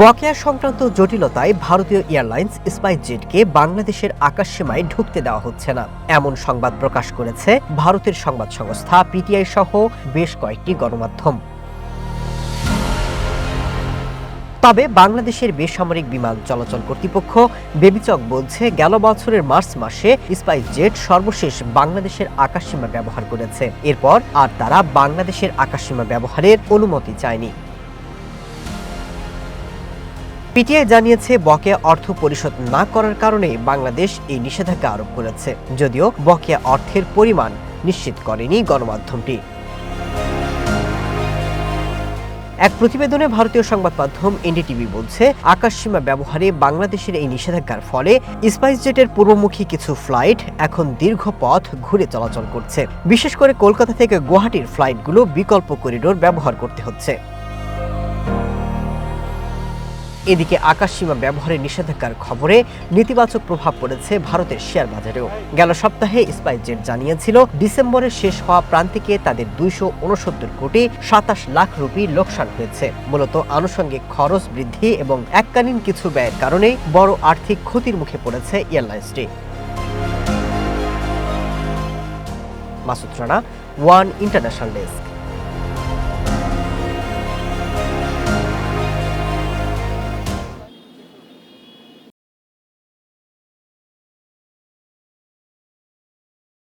বকেয়া সংক্রান্ত জটিলতায় ভারতীয় এয়ারলাইন্স স্পাইসজেটকে বাংলাদেশের আকাশসীমায় ঢুকতে দেওয়া হচ্ছে না, এমন সংবাদ প্রকাশ করেছে ভারতের সংবাদ সংস্থা পিটিআই সহ বেশ কয়েকটি গণমাধ্যম। তবে বাংলাদেশের বেসামরিক বিমান চলাচল কর্তৃপক্ষ বেবিচক বলছে, গেল বছরের মার্চ মাসে স্পাইসজেট সর্বশেষ বাংলাদেশের আকাশসীমা ব্যবহার করেছে। এরপর আর তারা বাংলাদেশের আকাশসীমা ব্যবহারের অনুমতি চায়নি। পিটিআই জানিয়েছে, বকেয়া অর্থ পরিশোধ না করার কারণে বাংলাদেশ এই নিষেধাজ্ঞা আরোপ করেছে, যদিও বকেয়া অর্থের পরিমাণ নিশ্চিত করেনি গণমাধ্যমটি। এক প্রতিবেদনে ভারতীয় সংবাদ মাধ্যম এনডিটিভি বলছে, আকাশসীমা ব্যবহারে বাংলাদেশের এই নিষেধাজ্ঞার ফলে স্পাইসজেটের পূর্বমুখী কিছু ফ্লাইট এখন দীর্ঘ পথ ঘুরে চলাচল করছে। বিশেষ করে কলকাতা থেকে গুয়াহাটির ফ্লাইটগুলো বিকল্প করিডোর ব্যবহার করতে হচ্ছে। এদিকে আকাশসীমা ব্যবহারের নিষেধাজ্ঞার খবরে নেতিবাচক প্রভাব পড়েছে ভারতের শেয়ার বাজারেও। গেল সপ্তাহে স্পাইসজেট জানিয়েছিল, ডিসেম্বরের শেষ হওয়া প্রান্তিকে তাদের 269 কোটি 27 লাখ রুপি লোকসান হয়েছে। মূলত আনুষঙ্গিক খরচ বৃদ্ধি এবং এককালীন কিছু ব্যয়ের কারণে বড় আর্থিক ক্ষতির মুখে পড়েছে এয়ারলাইন্সটি। Masud Rana, one international desk.